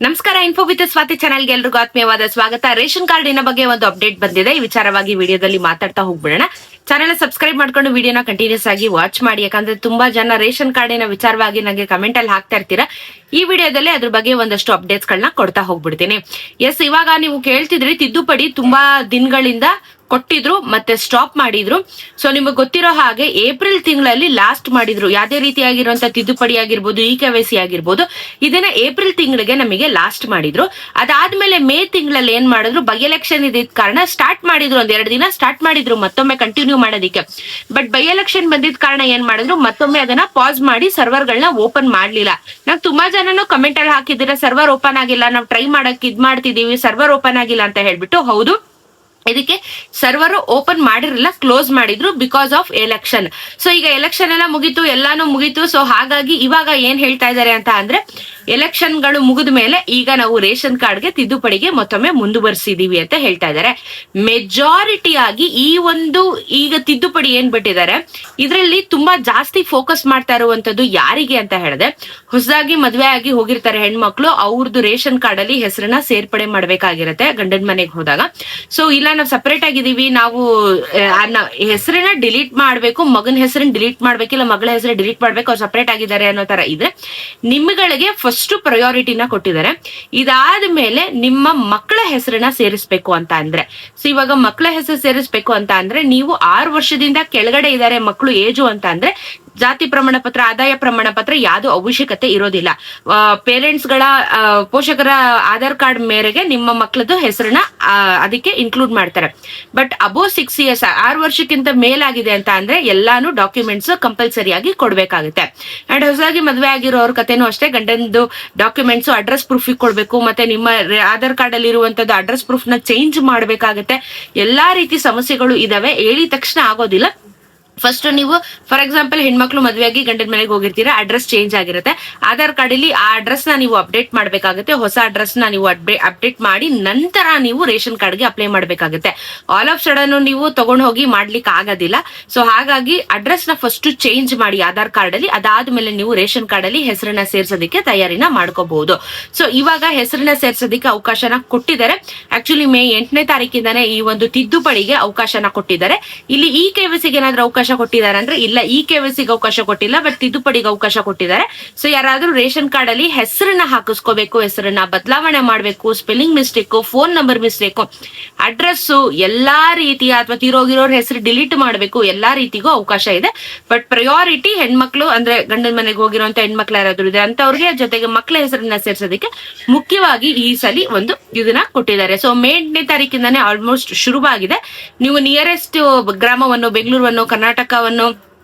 ನಮಸ್ಕಾರ. Info with Swati ಚಾನಲ್ಗೆ ಎಲ್ರಿಗೂ ಆತ್ಮೀಯವಾದ ಸ್ವಾಗತ. ರೇಷನ್ ಕಾರ್ಡಿನ ಬಗ್ಗೆ ಒಂದು ಅಪ್ಡೇಟ್ ಬಂದಿದೆ. ಈ ವಿಚಾರವಾಗಿ ವಿಡಿಯೋದಲ್ಲಿ ಮಾತಾಡ್ತಾ ಹೋಗ್ಬಿಡೋಣ. ಚಾನೆಲ್ ಸಬ್ಸ್ಕ್ರೈಬ್ ಮಾಡ್ಕೊಂಡು ವಿಡಿಯೋನ ಕಂಟಿನ್ಯೂಸ್ ಆಗಿ ವಾಚ್ ಮಾಡಿ. ಯಾಕಂದ್ರೆ ತುಂಬಾ ಜನ ರೇಷನ್ ಕಾರ್ಡಿನ ವಿಚಾರವಾಗಿ ನನಗೆ ಕಮೆಂಟ್ ಅಲ್ಲಿ ಹಾಕ್ತಾ ಇರ್ತೀರಾ. ಈ ವಿಡಿಯೋದಲ್ಲಿ ಅದ್ರ ಬಗ್ಗೆ ಒಂದಷ್ಟು ಅಪ್ಡೇಟ್ಸ್ ಗಳನ್ನ ಕೊಡ್ತಾ ಹೋಗ್ಬಿಡ್ತೀನಿ. ಎಸ್, ಇವಾಗ ನೀವು ಕೇಳ್ತಿದ್ರಿ ತಿದ್ದುಪಡಿ ತುಂಬಾ ದಿನಗಳಿಂದ ಕೊಟ್ಟಿದ್ರು ಮತ್ತೆ ಸ್ಟಾಪ್ ಮಾಡಿದ್ರು. ಸೊ ನಿಮಗೆ ಗೊತ್ತಿರೋ ಹಾಗೆ ಏಪ್ರಿಲ್ ತಿಂಗಳಲ್ಲಿ ಲಾಸ್ಟ್ ಮಾಡಿದ್ರು. ಯಾವುದೇ ರೀತಿಯಾಗಿರುವಂತ ತಿದ್ದುಪಡಿ ಆಗಿರ್ಬೋದು, KYC ಆಗಿರ್ಬೋದು, ಇದನ್ನ ಏಪ್ರಿಲ್ ತಿಂಗಳಿಗೆ ನಮಗೆ ಲಾಸ್ಟ್ ಮಾಡಿದ್ರು. ಅದಾದ್ಮೇಲೆ ಮೇ ತಿಂಗಳಲ್ಲಿ ಏನ್ ಮಾಡಿದ್ರು, ಬೈ ಎಲೆಕ್ಷನ್ ಇದ್ದಿದ್ ಕಾರಣ ಸ್ಟಾರ್ಟ್ ಮಾಡಿದ್ರು. ಒಂದ್ 2 ದಿನ ಸ್ಟಾರ್ಟ್ ಮಾಡಿದ್ರು ಮತ್ತೊಮ್ಮೆ ಕಂಟಿನ್ಯೂ ಮಾಡೋದಿಕ್ಕೆ. ಬಟ್ ಬೈ ಎಲೆಕ್ಷನ್ ಬಂದಿದ್ ಕಾರಣ ಏನ್ ಮಾಡಿದ್ರು, ಮತ್ತೊಮ್ಮೆ ಅದನ್ನ ಪಾಸ್ ಮಾಡಿ ಸರ್ವರ್ ಗಳನ್ನ ಓಪನ್ ಮಾಡ್ಲಿಲ್ಲ. ನಾವ್ ತುಂಬಾ ಜನನು ಕಮೆಂಟ್ ಅಲ್ಲಿ ಹಾಕಿದ್ದೀರಾ, ಸರ್ವರ್ ಓಪನ್ ಆಗಿಲ್ಲ, ನಾವ್ ಟ್ರೈ ಮಾಡಕ್ ಇದ್ ಮಾಡ್ತಿದೀವಿ, ಸರ್ವರ್ ಓಪನ್ ಆಗಿಲ್ಲ ಅಂತ ಹೇಳ್ಬಿಟ್ಟು. ಹೌದು, ಇದಕ್ಕೆ ಸರ್ವರ್ ಓಪನ್ ಮಾಡಿರಲಿಲ್ಲ, ಕ್ಲೋಸ್ ಮಾಡಿದ್ರು ಬಿಕಾಸ್ ಆಫ್ ಎಲೆಕ್ಷನ್. ಸೊ ಈಗ ಎಲೆಕ್ಷನ್ ಎಲ್ಲ ಮುಗೀತು, ಎಲ್ಲಾನು ಮುಗೀತು. ಸೊ ಹಾಗಾಗಿ ಇವಾಗ ಏನ್ ಹೇಳ್ತಾ ಇದಾರೆ ಅಂತ ಅಂದ್ರೆ, ಎಲೆಕ್ಷನ್ ಗಳು ಮುಗಿದ ಮೇಲೆ ಈಗ ನಾವು ರೇಷನ್ ಕಾರ್ಡ್ಗೆ ತಿದ್ದುಪಡಿಗೆ ಮತ್ತೊಮ್ಮೆ ಮುಂದುವರಿಸಿದೀವಿ ಅಂತ ಹೇಳ್ತಾ ಇದ್ದಾರೆ. ಮೆಜಾರಿಟಿ ಆಗಿ ಈ ಒಂದು ಈಗ ತಿದ್ದುಪಡಿ ಏನ್ ಬಿಟ್ಟಿದ್ದಾರೆ, ಇದರಲ್ಲಿ ತುಂಬಾ ಜಾಸ್ತಿ ಫೋಕಸ್ ಮಾಡ್ತಾ ಇರುವಂತದ್ದು ಯಾರಿಗೆ ಅಂತ ಹೇಳಿದ್ರೆ, ಹೊಸದಾಗಿ ಮದ್ವೆ ಆಗಿ ಹೋಗಿರ್ತಾರೆ ಹೆಣ್ಮಕ್ಳು, ಅವ್ರದ್ದು ರೇಷನ್ ಕಾರ್ಡ್ ಅಲ್ಲಿ ಹೆಸರನ್ನ ಸೇರ್ಪಡೆ ಮಾಡ್ಬೇಕಾಗಿರತ್ತೆ ಗಂಡನ ಮನೆಗೆ ಹೋದಾಗ. ಸೊ ಇಲ್ಲ ನಾವು ಸಪರೇಟ್ ಆಗಿದೀವಿ, ನಾವು ಹೆಸರನ್ನ ಡಿಲೀಟ್ ಮಾಡ್ಬೇಕು, ಮಗನ ಹೆಸರನ್ನ ಡಿಲೀಟ್ ಮಾಡ್ಬೇಕಿಲ್ಲ, ಮಗಳ ಹೆಸರು ಡಿಲೀಟ್ ಮಾಡ್ಬೇಕು, ಅವ್ರು ಸಪರೇಟ್ ಆಗಿದ್ದಾರೆ ಅನ್ನೋ ತರ ಇದ್ರೆ ನಿಮ್ಗಳಿಗೆ ಫಸ್ಟ್ ಪ್ರಯಾರಿಟಿನ ಕೊಟ್ಟಿದ್ದಾರೆ. ಇದಾದ ಮೇಲೆ ನಿಮ್ಮ ಮಕ್ಕಳ ಹೆಸರನ್ನ ಸೇರಿಸ್ಬೇಕು ಅಂತ ಅಂದ್ರೆ, ಸೊ ಇವಾಗ ಮಕ್ಕಳ ಹೆಸರು ಸೇರಿಸ್ಬೇಕು ಅಂತ ಅಂದ್ರೆ, ನೀವು 6 ವರ್ಷದಿಂದ ಕೆಳಗಡೆ ಇದ್ದಾರೆ ಮಕ್ಕಳು ಏಜು ಅಂತ ಅಂದ್ರೆ, ಜಾತಿ ಪ್ರಮಾಣ ಪತ್ರ, ಆದಾಯ ಪ್ರಮಾಣ ಪತ್ರ ಯಾವ್ದು ಅವಶ್ಯಕತೆ ಇರೋದಿಲ್ಲ. ಪೇರೆಂಟ್ಸ್ ಗಳ ಪೋಷಕರ ಆಧಾರ್ ಕಾರ್ಡ್ ಮೇರೆಗೆ ನಿಮ್ಮ ಮಕ್ಕಳದ್ದು ಹೆಸರನ್ನ ಅದಕ್ಕೆ ಇನ್ಕ್ಲೂಡ್ ಮಾಡ್ತಾರೆ. ಬಟ್ ಅಬೋವ್ 6 years 6 ವರ್ಷಕ್ಕಿಂತ ಮೇಲಾಗಿದೆ ಅಂತ ಅಂದ್ರೆ ಎಲ್ಲಾನು ಡಾಕ್ಯುಮೆಂಟ್ಸ್ ಕಂಪಲ್ಸರಿ ಆಗಿ ಕೊಡ್ಬೇಕಾಗುತ್ತೆ. ಅಂಡ್ ಹೊಸದಾಗಿ ಮದ್ವೆ ಆಗಿರೋರ್ ಕತೆನೂ ಅಷ್ಟೇ, ಗಂಡನದು ಡಾಕ್ಯುಮೆಂಟ್ಸ್, ಅಡ್ರೆಸ್ ಪ್ರೂಫ್ ಕೊಡ್ಬೇಕು, ಮತ್ತೆ ನಿಮ್ಮ ಆಧಾರ್ ಕಾರ್ಡ್ ಅಲ್ಲಿ ಇರುವಂತದ್ದು ಅಡ್ರೆಸ್ ಪ್ರೂಫ್ ನ ಚೇಂಜ್ ಮಾಡ್ಬೇಕಾಗತ್ತೆ. ಎಲ್ಲಾ ರೀತಿ ಸಮಸ್ಯೆಗಳು ಇದಾವೆ, ಹೇಳಿದ ತಕ್ಷಣ ಆಗೋದಿಲ್ಲ. ಫಸ್ಟ್ ನೀವು ಫಾರ್ ಎಕ್ಸಾಂಪಲ್ ಹೆಣ್ಮಕ್ಳು ಮದುವೆಯಾಗಿ ಗಂಡನ ಮನೆಗೆ ಹೋಗಿರ್ತೀರಾ, ಅಡ್ರೆಸ್ ಚೇಂಜ್ ಆಗಿರುತ್ತೆ. ಆಧಾರ್ ಕಾರ್ಡ್ ಅಲ್ಲಿ ಆ ಅಡ್ರೆಸ್ ನ ನೀವು ಅಪ್ಡೇಟ್ ಮಾಡ್ಬೇಕಾಗುತ್ತೆ. ಹೊಸ ಅಡ್ರೆಸ್ ನ ನೀವು ಅಪ್ಡೇಟ್ ಮಾಡಿ ನಂತರ ನೀವು ರೇಷನ್ ಕಾರ್ಡ್ಗೆ ಅಪ್ಲೈ ಮಾಡ್ಬೇಕಾಗುತ್ತೆ. ಆಲ್ ಆಫ್ ಸಡನ್ ನೀವು ತಗೊಂಡ್ ಹೋಗಿ ಮಾಡ್ಲಿಕ್ಕೆ ಆಗೋದಿಲ್ಲ. ಸೊ ಹಾಗಾಗಿ ಅಡ್ರೆಸ್ ನ ಫಸ್ಟ್ ಚೇಂಜ್ ಮಾಡಿ ಆಧಾರ್ ಕಾರ್ಡ್ ಅಲ್ಲಿ, ಅದಾದ್ಮೇಲೆ ನೀವು ರೇಷನ್ ಕಾರ್ಡ್ ಅಲ್ಲಿ ಹೆಸರನ್ನ ಸೇರ್ಸೋದಕ್ಕೆ ತಯಾರಿನ ಮಾಡ್ಕೋಬಹುದು. ಸೊ ಇವಾಗ ಹೆಸರನ್ನ ಸೇರ್ಸೋದಕ್ಕೆ ಅವಕಾಶನ ಕೊಟ್ಟಿದ್ದಾರೆ. ಆಕ್ಚುಲಿ ಮೇ 8ನೇ ತಾರೀಕಿಂದಾನೇ ಈ ಒಂದು ತಿದ್ದುಪಡಿಗೆ ಅವಕಾಶನ ಕೊಟ್ಟಿದ್ದಾರೆ. ಇಲ್ಲಿ KYC ಗೆ ಏನಾದ್ರೂ ಅವಕಾಶ ಕೊಟ್ಟಿದ್ದಾರೆ ಅಂದ್ರೆ ಇಲ್ಲ, KYC ಗೆ ಅವಕಾಶ ಕೊಟ್ಟಿಲ್ಲ, ಬಟ್ ತಿದ್ದುಪಡಿಗೆ ಅವಕಾಶ ಕೊಟ್ಟಿದ್ದಾರೆ. ಸೊ ಯಾರಾದ್ರೂ ರೇಷನ್ ಕಾರ್ಡ್ ಅಲ್ಲಿ ಹೆಸರನ್ನ ಹಾಕಿಸ್ಕೋಬೇಕು, ಹೆಸರನ್ನ ಬದಲಾವಣೆ ಮಾಡ್ಬೇಕು, spelling mistake, phone number mistake, address, ಎಲ್ಲಾ ರೀತಿಯ ಅಥವಾ ತೀರೋಗಿರೋರ್ ಹೆಸರು ಡಿಲೀಟ್ ಮಾಡ್ಬೇಕು, ಎಲ್ಲಾ ರೀತಿಗೂ ಅವಕಾಶ ಇದೆ. ಬಟ್ ಪ್ರಯಾರಿಟಿ ಹೆಣ್ಮಕ್ಳು ಅಂದ್ರೆ ಗಂಡನ ಮನೆಗೆ ಹೋಗಿರುವಂತ ಹೆಣ್ಮಕ್ಳು ಯಾರಾದ್ರೂ ಇದೆ ಅಂತವ್ರಿಗೆ, ಜೊತೆಗೆ ಮಕ್ಕಳ ಹೆಸರನ್ನ ಸೇರ್ಸೋದಕ್ಕೆ ಮುಖ್ಯವಾಗಿ ಈ ಸಲ ಒಂದು ಇದನ್ನ ಕೊಟ್ಟಿದ್ದಾರೆ. ಸೊ ಮೇ 8ನೇ ತಾರೀಕಿಂದಾನೇ ಆಲ್ಮೋಸ್ಟ್ ಶುರುವಾಗಿದೆ. ನೀವು ನಿಯರೆಸ್ಟ್ ಗ್ರಾಮವನ್ನು, ಬೆಂಗಳೂರನ್ನು, ಕರ್ನಾಟಕವನ್ನು,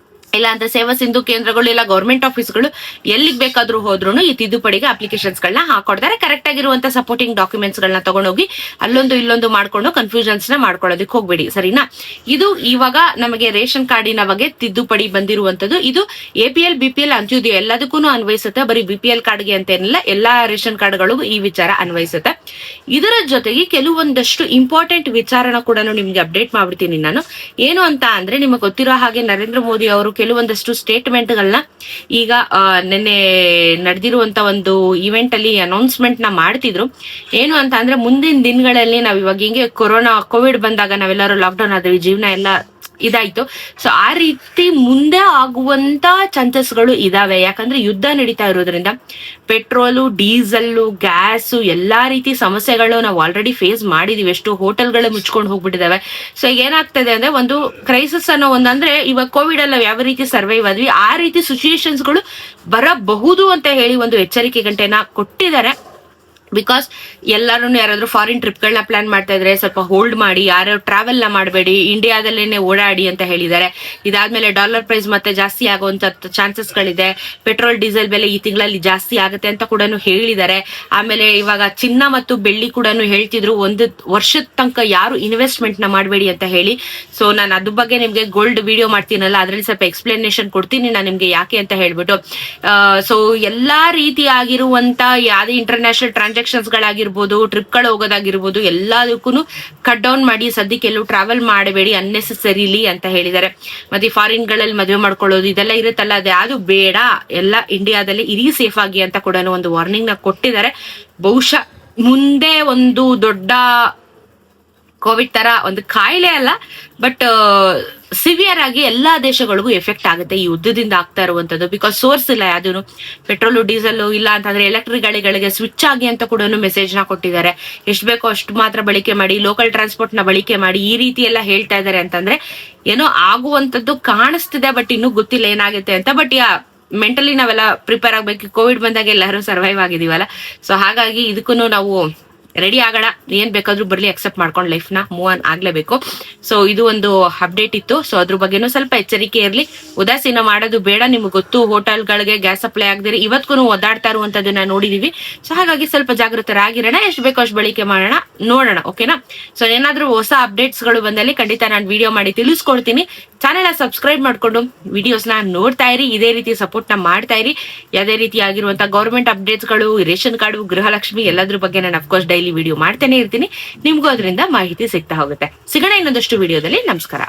ಇಲ್ಲ ಅಂದ್ರೆ ಸೇವಾ ಸಿಂಧು ಕೇಂದ್ರಗಳು, ಇಲ್ಲ ಗೌರ್ಮೆಂಟ್ ಆಫೀಸ್ಗಳು, ಎಲ್ಲಿಗೆ ಬೇಕಾದ್ರೂ ಹೋದ್ರು ಈ ತಿದ್ದುಪಡಿಗೆ ಅಪ್ಲಿಕೇಶನ್ಸ್ ಗಳನ್ನ ಹಾಕೊಡ್ತಾರೆ. ಕರೆಕ್ಟ್ ಆಗಿರುವಂತ ಸಪೋರ್ಟಿಂಗ್ ಡಾಕ್ಯುಮೆಂಟ್ಸ್ ಗಳನ್ನ ತಗೊಂಡೋಗಿ ಅಲ್ಲೊಂದು ಇಲ್ಲೊಂದು ಮಾಡ್ಕೊಂಡು ಕನ್ಫ್ಯೂಷನ್ಸ್ ನ ಮಾಡ್ಕೊಳ್ಳೋದಕ್ಕೆ ಹೋಗ್ಬೇಡಿ, ಸರಿನಾ? ಇದು ಇವಾಗ ನಮಗೆ ರೇಷನ್ ಕಾರ್ಡಿನ ಬಗ್ಗೆ ತಿದ್ದುಪಡಿ ಬಂದಿರುವಂತದ್ದು. ಇದು APL, BPL, ಅಂತ್ಯೋದಯ ಎಲ್ಲದಕ್ಕೂ ಅನ್ವಯಿಸುತ್ತೆ. ಬರೀ BPL ಕಾರ್ಡ್ಗೆ ಅಂತ ಏನಿಲ್ಲ, ಎಲ್ಲಾ ರೇಷನ್ ಕಾರ್ಡ್ಗಳಿಗೂ ಈ ವಿಚಾರ ಅನ್ವಯಿಸುತ್ತೆ. ಇದರ ಜೊತೆಗೆ ಕೆಲವೊಂದಷ್ಟು ಇಂಪಾರ್ಟೆಂಟ್ ವಿಚಾರನ ಕೂಡ ನಿಮ್ಗೆ ಅಪ್ಡೇಟ್ ಮಾಡ್ಬಿಡ್ತೀನಿ ನಾನು. ಏನು ಅಂತ ಅಂದ್ರೆ, ನಿಮಗೆ ಗೊತ್ತಿರೋ ಹಾಗೆ ನರೇಂದ್ರ ಮೋದಿ ಅವರು ಕೆಲವೊಂದಷ್ಟು ಸ್ಟೇಟ್ಮೆಂಟ್ ಗಳನ್ನ ಈಗ ನಿನ್ನೆ ನಡೆದಿರುವಂತ ಒಂದು ಇವೆಂಟ್ ಅಲ್ಲಿ ಅನೌನ್ಸ್ಮೆಂಟ್ ನ ಮಾಡ್ತಿದ್ರು. ಏನು ಅಂತ ಅಂದ್ರೆ, ಮುಂದಿನ ದಿನಗಳಲ್ಲಿ ನಾವ್ ಇವಾಗ ಹಿಂಗೆ ಕೋವಿಡ್ ಬಂದಾಗ ನಾವೆಲ್ಲರೂ ಲಾಕ್ಡೌನ್ ಆದ್ವಿ, ಜೀವನ ಎಲ್ಲ ಇದಾಯ್ತು. ಸೊ ಆ ರೀತಿ ಮುಂದೆ ಆಗುವಂತ ಚಾನ್ಸಸ್ಗಳು ಇದಾವೆ. ಯಾಕಂದ್ರೆ ಯುದ್ಧ ನಡೀತಾ ಇರೋದ್ರಿಂದ ಪೆಟ್ರೋಲು, ಡೀಸೆಲ್, ಗ್ಯಾಸ್, ಎಲ್ಲಾ ರೀತಿ ಸಮಸ್ಯೆಗಳು ನಾವು ಆಲ್ರೆಡಿ ಫೇಸ್ ಮಾಡಿದೀವಿ. ಎಷ್ಟು ಹೋಟೆಲ್ಗಳು ಮುಚ್ಕೊಂಡು ಹೋಗ್ಬಿಟ್ಟಿದಾವೆ. ಸೊ ಏನಾಗ್ತದೆ ಅಂದ್ರೆ, ಒಂದು ಕ್ರೈಸಿಸ್ ಅನ್ನೋ ಅಂದ್ರೆ ಇವಾಗ ಕೋವಿಡ್ ಎಲ್ಲ ಯಾವ ರೀತಿ ಸರ್ವೈವ್ ಆದ್ವಿ, ಆ ರೀತಿ ಸಿಚುಯೇಷನ್ಸ್ ಗಳು ಬರಬಹುದು ಅಂತ ಹೇಳಿ ಒಂದು ಎಚ್ಚರಿಕೆ ಗಂಟೆನ ಕೊಟ್ಟಿದ್ದಾರೆ. ಬಿಕಾಸ್ ಎಲ್ಲರೂ ಯಾರಾದ್ರೂ ಫಾರಿನ್ ಟ್ರಿಪ್ ಗಳನ್ನ ಪ್ಲಾನ್ ಮಾಡ್ತಾ ಇದ್ರೆ ಸ್ವಲ್ಪ ಹೋಲ್ಡ್ ಮಾಡಿ, ಯಾರು ಟ್ರಾವೆಲ್ ನ ಮಾಡಬೇಡಿ, ಇಂಡಿಯಾದಲ್ಲೇನೆ ಓಡಾಡಿ ಅಂತ ಹೇಳಿದ್ದಾರೆ. ಇದಾದ್ಮೇಲೆ ಡಾಲರ್ ಪ್ರೈಸ್ ಮತ್ತೆ ಜಾಸ್ತಿ ಆಗುವಂತ ಚಾನ್ಸಸ್ ಗಳಿದೆ. ಪೆಟ್ರೋಲ್, ಡೀಸೆಲ್ ಬೆಲೆ ಈ ತಿಂಗಳಲ್ಲಿ ಜಾಸ್ತಿ ಆಗುತ್ತೆ ಅಂತ ಕೂಡ ಹೇಳಿದ್ದಾರೆ. ಆಮೇಲೆ ಇವಾಗ ಚಿನ್ನ ಮತ್ತು ಬೆಳ್ಳಿ ಕೂಡ ಹೇಳ್ತಿದ್ರು 1 ವರ್ಷದ ತನಕ ಯಾರು ಇನ್ವೆಸ್ಟ್ಮೆಂಟ್ ನ ಮಾಡಬೇಡಿ ಅಂತ ಹೇಳಿ. ಸೊ ನಾನು ಅದ್ರ ಬಗ್ಗೆ ನಿಮ್ಗೆ ಗೋಲ್ಡ್ ವಿಡಿಯೋ ಮಾಡ್ತೀನಲ್ಲ, ಅದ್ರಲ್ಲಿ ಸ್ವಲ್ಪ ಎಕ್ಸ್ಪ್ಲನೇಷನ್ ಕೊಡ್ತೀನಿ ನಾನು ನಿಮ್ಗೆ ಯಾಕೆ ಅಂತ ಹೇಳ್ಬಿಟ್ಟು. ಸೊ ಎಲ್ಲಾ ರೀತಿಯಾಗಿರುವಂತ ಯಾವ್ದೇ ಇಂಟರ್ನ್ಯಾಷನಲ್ ಟ್ರಾನ್ಸಾಕ್ಷನ್ಸ್ ಗಳಾಗಿರ್ಬೋದು, ಟ್ರಿಪ್ ಗಳು ಹೋಗೋದಾಗಿರ್ಬೋದು, ಎಲ್ಲದಕ್ಕೂ ಕಟ್ ಡೌನ್ ಮಾಡಿ ಸದ್ಯಕ್ಕೆ ಎಲ್ಲೂ ಟ್ರಾವೆಲ್ ಮಾಡಬೇಡಿ ಅನ್ನೆಸೆಸರಿಲಿ ಅಂತ ಹೇಳಿದ್ದಾರೆ. ಮತ್ತೆ ಫಾರಿನ್ ಗಳಲ್ಲಿ ಮದುವೆ ಮಾಡ್ಕೊಳ್ಳೋದು ಇದೆಲ್ಲ ಇರುತ್ತಲ್ಲ, ಅದು ಯಾವುದು ಬೇಡ, ಎಲ್ಲ ಇಂಡಿಯಾದಲ್ಲಿ ಇರಿ ಸೇಫ್ ಆಗಿ ಅಂತ ಕೂಡ ಒಂದು ವಾರ್ನಿಂಗ್ ನ ಕೊಟ್ಟಿದ್ದಾರೆ. ಬಹುಶಃ ಮುಂದೆ ಒಂದು ದೊಡ್ಡ ಕೋವಿಡ್ ತರ ಒಂದು ಕಾಯಿಲೆ ಅಲ್ಲ, ಬಟ್ ಸಿವಿಯರ್ ಆಗಿ ಎಲ್ಲಾ ದೇಶಗಳಿಗೂ ಎಫೆಕ್ಟ್ ಆಗುತ್ತೆ ಈ ಯುದ್ಧದಿಂದ ಆಗ್ತಾ ಇರುವಂತದ್ದು. ಬಿಕಾಸ್ ಸೋರ್ಸ್ ಇಲ್ಲ ಯಾವ್ದು, ಪೆಟ್ರೋಲು ಡೀಸೆಲ್ ಇಲ್ಲ ಅಂತಂದ್ರೆ ಎಲೆಕ್ಟ್ರಿಕ್ ಗಾಡಿಗಳಿಗೆ ಸ್ವಿಚ್ ಆಗಿ ಅಂತ ಕೂಡ ಮೆಸೇಜ್ ನ ಕೊಟ್ಟಿದ್ದಾರೆ. ಎಷ್ಟು ಬೇಕೋ ಅಷ್ಟು ಮಾತ್ರ ಬಳಕೆ ಮಾಡಿ, ಲೋಕಲ್ ಟ್ರಾನ್ಸ್ಪೋರ್ಟ್ ನ ಬಳಕೆ ಮಾಡಿ, ಈ ರೀತಿ ಎಲ್ಲ ಹೇಳ್ತಾ ಇದ್ದಾರೆ. ಅಂತಂದ್ರೆ ಏನೋ ಆಗುವಂತದ್ದು ಕಾಣಿಸ್ತಿದೆ, ಬಟ್ ಇನ್ನೂ ಗೊತ್ತಿಲ್ಲ ಏನಾಗುತ್ತೆ ಅಂತ. ಬಟ್ ಮೆಂಟಲಿ ನಾವೆಲ್ಲ ಪ್ರಿಪೇರ್ ಆಗ್ಬೇಕು. ಕೋವಿಡ್ ಬಂದಾಗ ಎಲ್ಲರೂ ಸರ್ವೈವ್ ಆಗಿದೀವಲ್ಲ, ಸೊ ಹಾಗಾಗಿ ಇದಕ್ಕೂ ನಾವು ರೆಡಿ ಆಗೋಣ. ಏನ್ ಬೇಕಾದ್ರೂ ಬರ್ಲಿ, ಅಕ್ಸೆಪ್ಟ್ ಮಾಡ್ಕೊಂಡು ಲೈಫ್ ನ ಮೂವ್ ಆನ್ ಆಗ್ಲೇಬೇಕು. ಸೊ ಇದು ಒಂದು ಅಪ್ಡೇಟ್ ಇತ್ತು. ಸೊ ಅದ್ರ ಬಗ್ಗೆನೂ ಸ್ವಲ್ಪ ಎಚ್ಚರಿಕೆ ಇರ್ಲಿ, ಉದಾಸೀನ ಮಾಡೋದು ಬೇಡ. ನಿಮ್ಗೆ ಗೊತ್ತು, ಹೋಟೆಲ್ಗಳಿಗೆ ಗ್ಯಾಸ್ ಸಪ್ಲೈ ಆಗದಿರಿ ಇವತ್ಗೂ ಒದ್ದಾಡ್ತಾ ಇರುವಂತದನ್ನ ನೋಡಿದೀವಿ. ಸೊ ಹಾಗಾಗಿ ಸ್ವಲ್ಪ ಜಾಗೃತರಾಗಿರೋಣ, ಎಷ್ಟು ಬೇಕೋ ಅಷ್ಟು ಬಳಕೆ ಮಾಡೋಣ, ನೋಡೋಣ. ಓಕೆನಾ? ಸೊ ಏನಾದ್ರೂ ಹೊಸ ಅಪ್ಡೇಟ್ಸ್ ಗಳು ಬಂದಲ್ಲಿ ಖಂಡಿತ ನಾನು ವಿಡಿಯೋ ಮಾಡಿ ತಿಳಿಸ್ಕೊಡ್ತೀನಿ. ಚಾನೆಲ್ ಸಬ್ಸ್ಕ್ರೈಬ್ ಮಾಡ್ಕೊಂಡು ವಿಡಿಯೋಸ್ ನ ನೋಡ್ತಾ ಇರಿ, ಇದೇ ರೀತಿ ಸಪೋರ್ಟ್ ನ ಮಾಡ್ತಾ ಇರಿ. ಯಾವುದೇ ರೀತಿ ಆಗಿರುವಂತಹ ಗೌರ್ಮೆಂಟ್ ಅಪ್ಡೇಟ್ಸ್ ಗಳು, ರೇಷನ್ ಕಾರ್ಡ್, ಗೃಹಲಕ್ಷ್ಮಿ ಎಲ್ಲದ್ರ ಬಗ್ಗೆ ನಾನು ಅಫ್ಕೋರ್ಸ್ ಡೈಲಿ ವಿಡಿಯೋ ಮಾಡ್ತಾನೆ ಇರ್ತೀನಿ. ನಿಮ್ಗೂ ಅದರಿಂದ ಮಾಹಿತಿ ಸಿಗ್ತಾ ಹೋಗುತ್ತೆ. ಸಿಗೋಣ ಇನ್ನೊಂದಷ್ಟು ವಿಡಿಯೋದಲ್ಲಿ. ನಮಸ್ಕಾರ.